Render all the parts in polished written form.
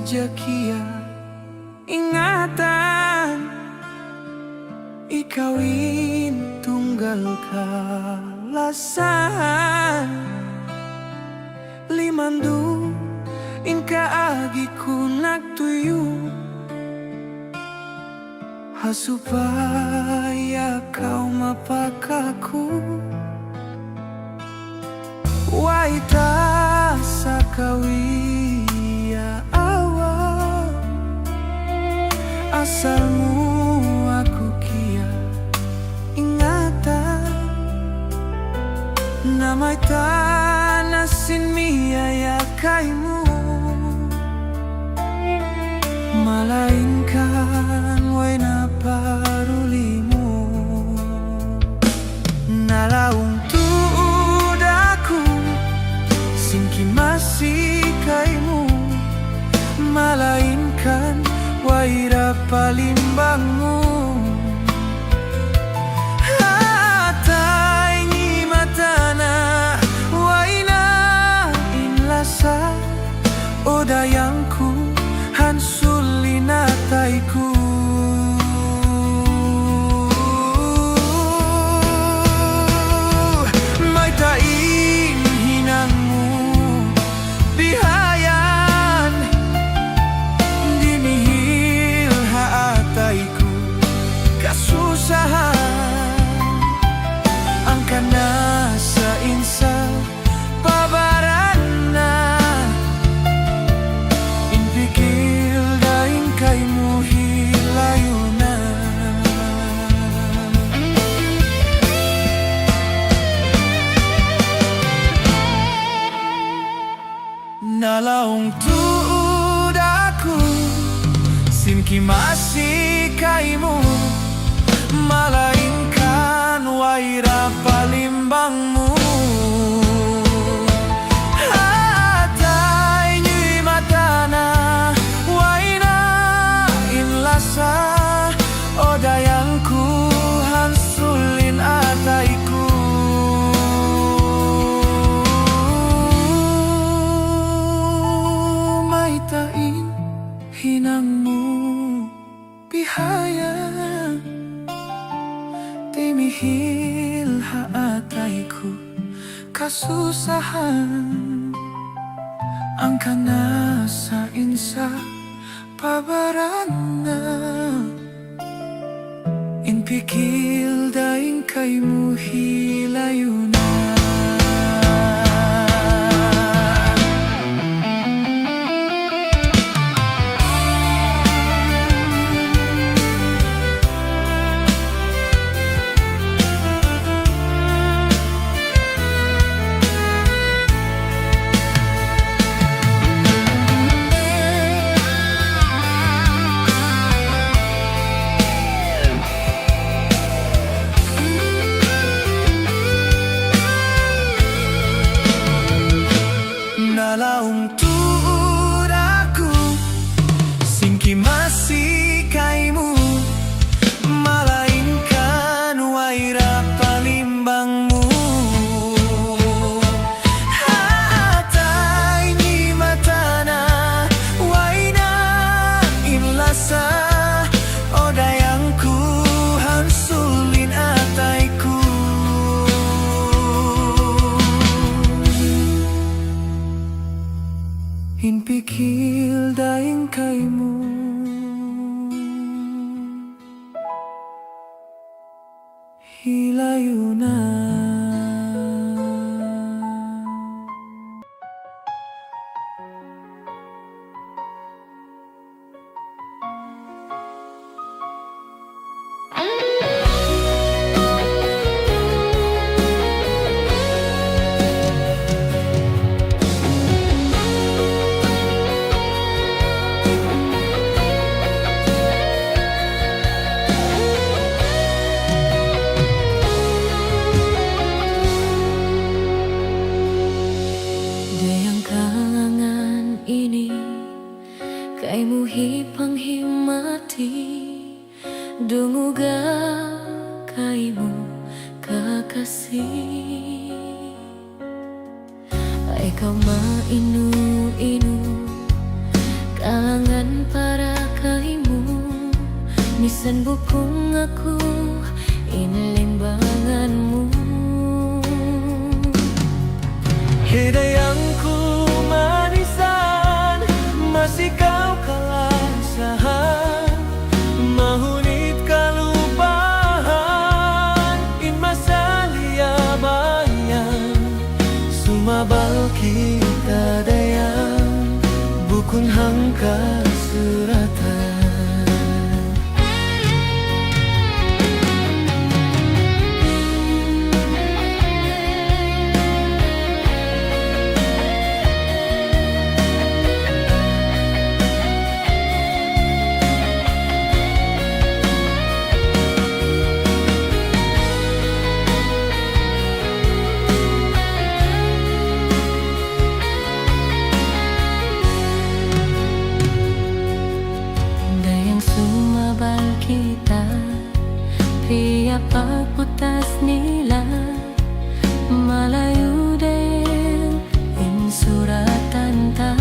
jakia ingatan ikawin tunggal kalasan limandu inka agiku nagtuyo supaya kau mapakaku waita sakawiya awa asalmu aku kia ingatan namay tanasin miyaya kaimu malainkan way naparulimu nalaung tuod aku singki masih kaimu malainkan way rapalimbangmu hatay ni matana way na inlasa o dayangku hansulin atayku may tain hinangmu bihayan dinihil haatayku kasusahan ang kana sa insa pabaran na inpikil daing kaymo hilayo na nalaong tuod ako sinki masih kaymo malainkan way rapalimbangmu hatay ni'y matana way na inlasa o dayangku hansulin atayku may tain hinangmu bihayan timihil haatayku kasusahan ang kana sa insa pabaran na inpikil daing kaymo hilayo na nalaong tuod ako singki masih kaymo malainkan way rapalimbangmu hatay ni matana way na inlasa o dayangku hansulin atayku inpikil daing kaymo hilayo na kaymo hipanghimati dunguga kaymo kakasih ay ikaw mainu-inu Kalangan para kaymo, bisan bukong ako inilimbangan mo. Hidayang kumanisan, masikaw kalasahan, mahunit kalupahan, inmasaliyabayan, sumabal kita dayan, bukun hangka suratan. Priya pagputas nila, malayo din insuratan ta.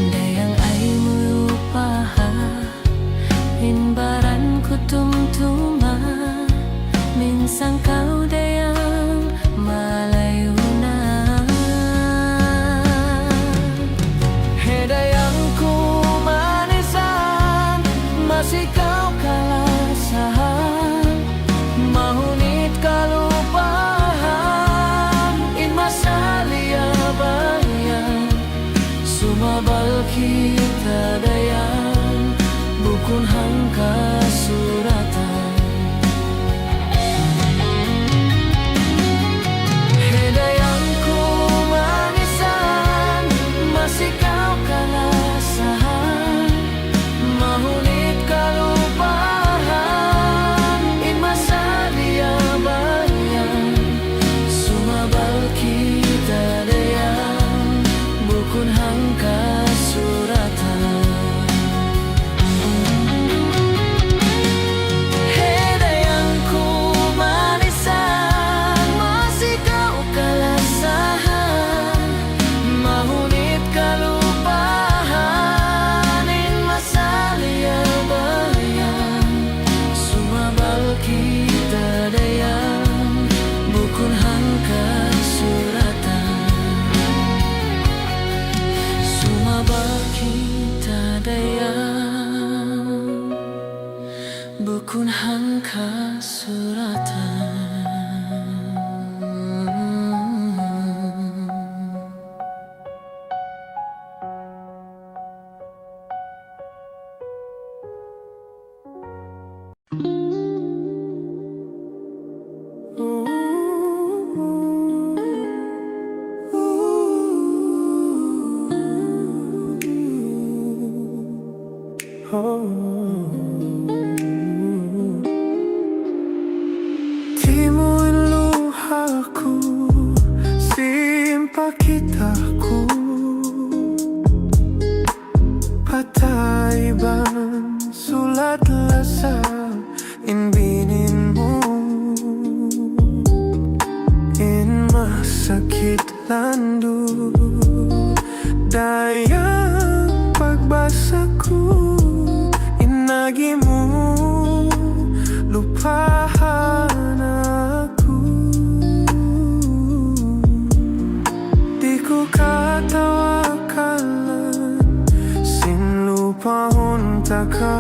Dayang ay mulupaha, inbaran kutumtuma, minsan kau dayang malayo na. Hidayang kumanisan, masikaw kalasahan, mahunit kalupahan, inmasaliyabayan, sumabal kita dayan, bukun hangka suratan. Hidayang kumanisan, masikaw kalasahan, mahunit kalupahan, inmasaliyabayan, sumabal kita dayan, bukun hangka suratan. Hidayang kumanisan, masikaw kalasahan, mahunit kalupahan, inmasaliyabayan, sumabal kita dayan, bukun hangka suratan. Sumabal kita dayan, bukun hangka suratan. Di mo iluha ko, simpa kita ko, patay ban sulat lasa inbinin mo, in masakit lando dayang pagbasa ko, inagi mo lupahan ako. Di ko katawakalan, sinlupahon ta ka,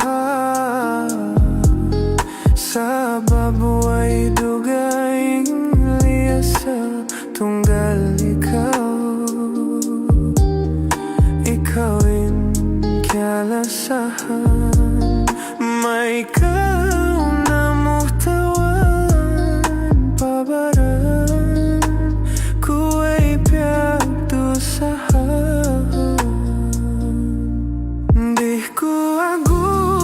sa babuay dugaing liyasa, tunggal ikaw, ikawin kialasahan, may ikaw na muhtawan, pabaran kuwa'y piyagdusahan. Di ko agutan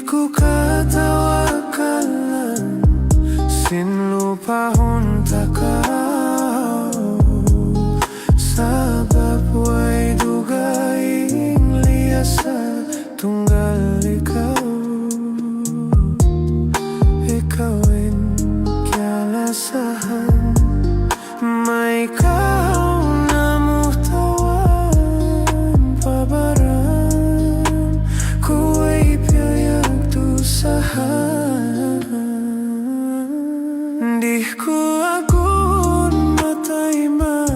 ko katawakalan, sinlupahon takaw, sabab way dugaing liyasa, tunggal ikaw. Ikawin kyalasahan, may ikaw na mutawan, pabaran kuwa'y piyayag tusahan. Di ko agun matayma,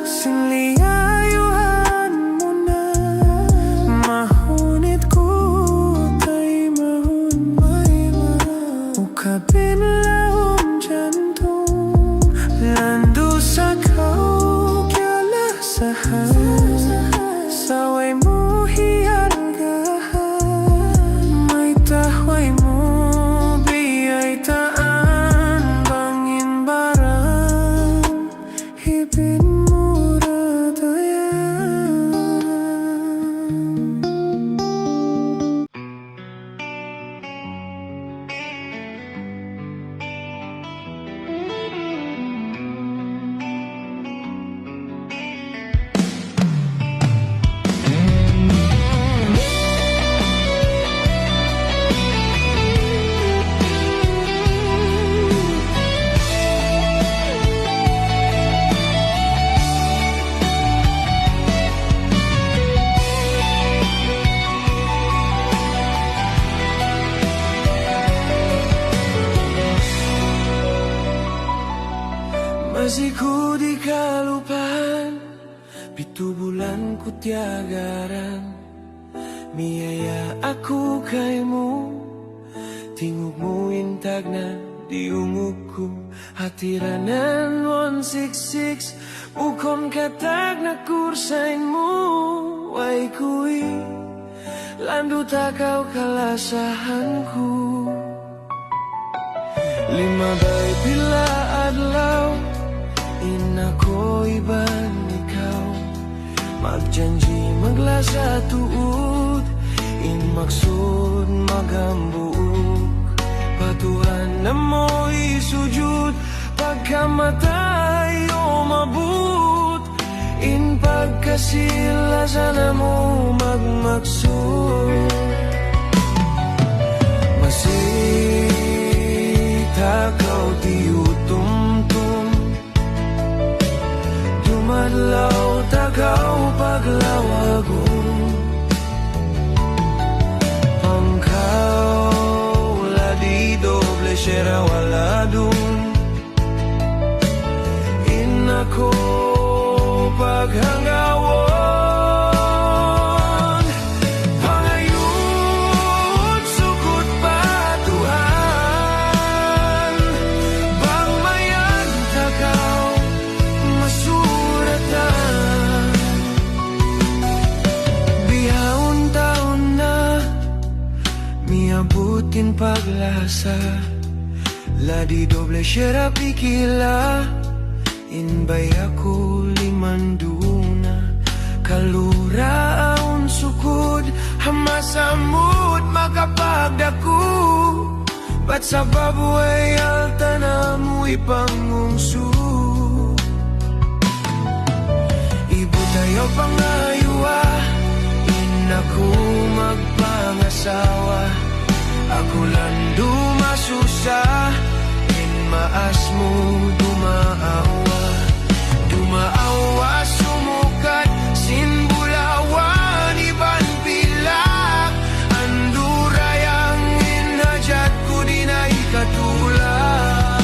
sinliyayuhan mo na, mahunit ko tay mahun may maraw, ukabinlahon jantong, lando sa kau kyalasahan, saway mo hialgahan, may tahway mo biyay taan, bangin barang hipin mura dayan. Masih ku di kalupahan, 7 bulan ku tiagaran, miyaya aku kaymu, tingugmu intag na diungugku, hatiranan 166, ukon katag na kursainmu, way kui, landu takaw kalasahanku. 5 bay pila adlaw, inako iban ikaw, magjanji maglasa tuod, in maksud magambuog, patuhan na mo isujud, pagkamatay o mabut, in pagkasila na mo magmaksud. Takaw di utumtum, dumadlaw takaw paglawagon, pangkaw ladi doble syera waladun, inako paghangawon. Abutin paglasa, ladi doble syera pikila, inbay ako limanduna, kaluraon sukod, hamasamut makapagdaku, ba't sa babuay alta na mo ipangungsu, ibu tayo pangayuwa, inaku magpangasawa, ako lang dumasusa, in maas mo dumaawa, dumaawa sumukat, sinbulawan iban pilak, andurayang inhajat ko din ay katulak.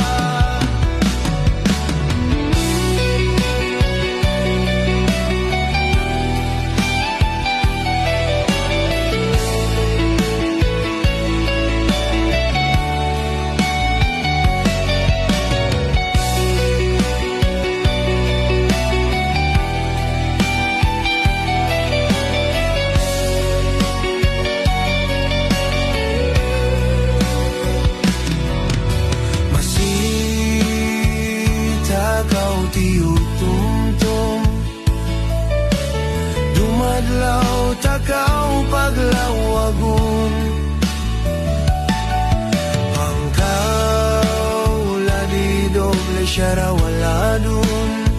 siya raw wala dun.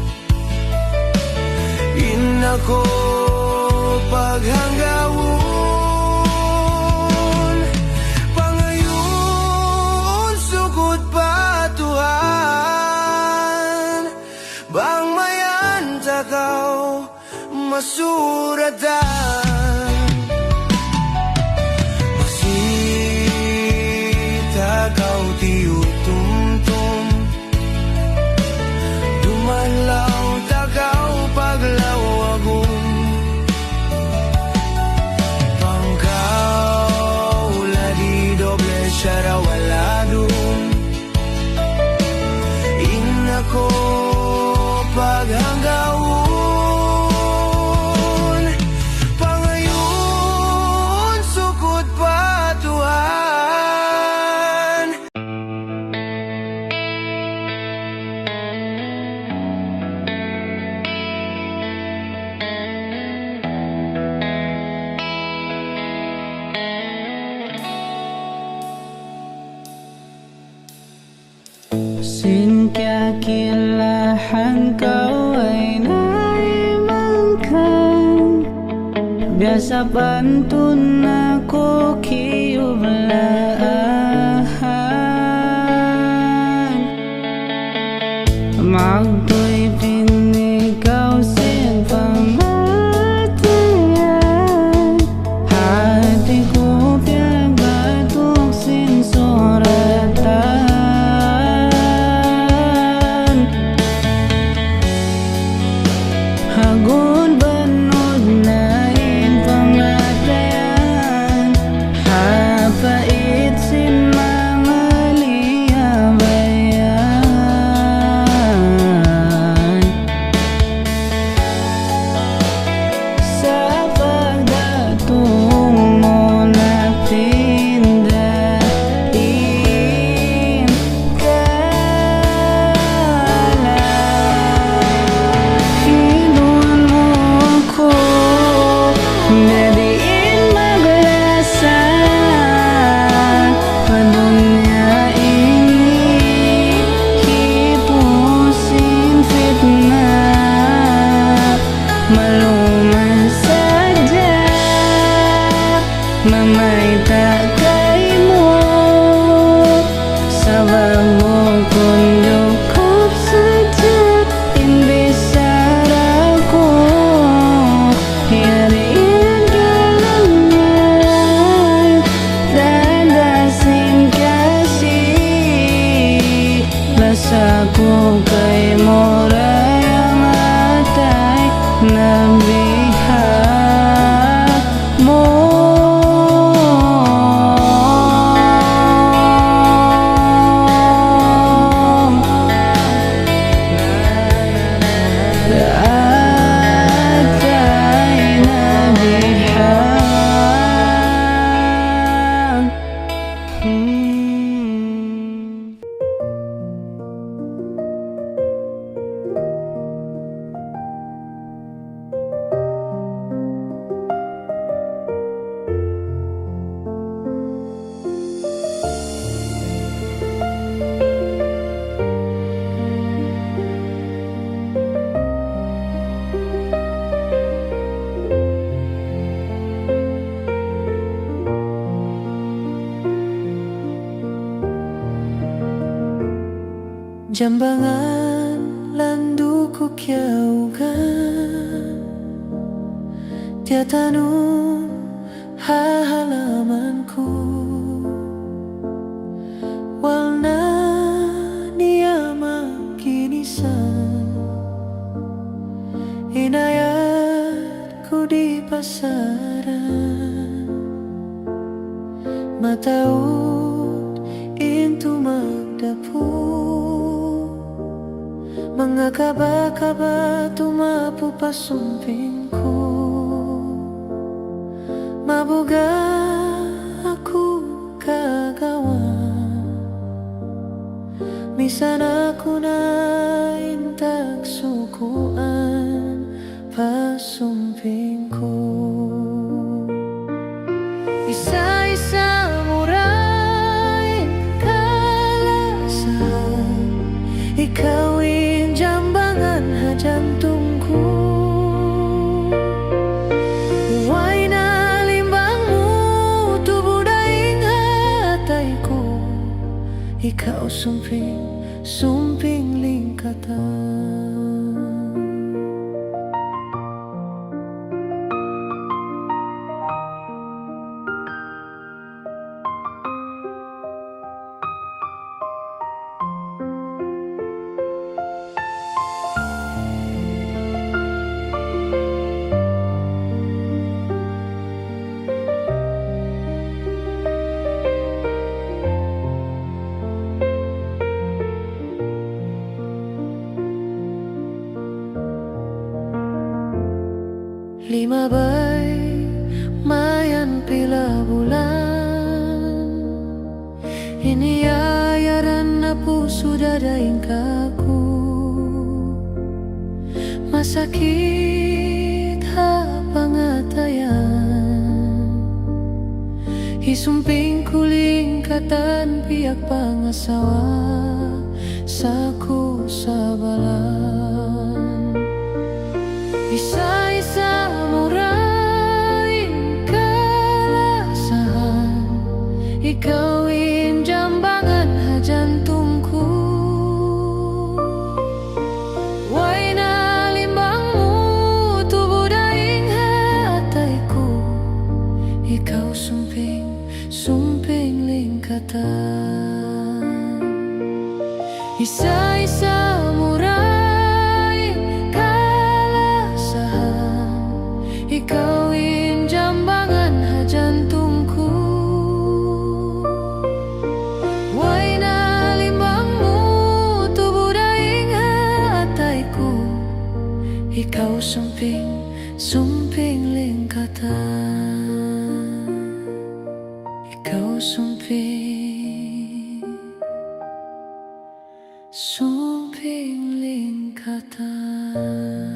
Inako paghanggaon, pangayon sukot patuhan, bang mayan takaw masuratan. Masita kau tiutumtum, dumalaw takaw paglawagum, pangkaw ladi doble siya raw wala dun. Inako paghanggaon, pangayon sukot patuhan. Sinkakilahan kau ay naimangkan, biasa pantun ako kiublaan. Magto'y pinikaw sin pamatayan, hati ko piagatok sin suratan. Hagod banod na pangatayan, hapait sin mga liyabayan. Sa pagdatong mo napindain ka nadiin maglasa, padunya ini hipusin fitnah, maluman saja mamay takay mo, sabag mo kung cukup saja imbisar ako. Yariin galangan, dadasin kasih, lasa ko kay mora yang atay nabihag mo. Atay nabihag. Jambangan landu ko kiaugan, tiatanong hahalamanku, wal na niya makinisan, inayat ko di pasaran, mataud into magdapo. Mga kaba-kaba tumapo pasumping ko, mabuga ako kagawa, misan ako na intag sukuan pasumping ko. Isa-isa muray kalasan, ikaw ikaw sumping, sumping lingkatan. Lima bay mayan pila bulan, iniyayaran na puso dadaing kaku. Masakit ha pangatayan, isumping kulingkatan piyak pangasawa saku sabalan. Isa-isa muraing kalasahan, ikawin jambangan hajantungku. Way na limbangmu tubuh daing hatayku, ikaw sumping, sumping lingkatan. Isa-isa muraing kalasahan, ikawin jambangan hajantungku. Way na limbangmu tubuh daing hatayku, ikaw sumping, sumping lingkatan. Ikaw sumping, sumping lingkatan.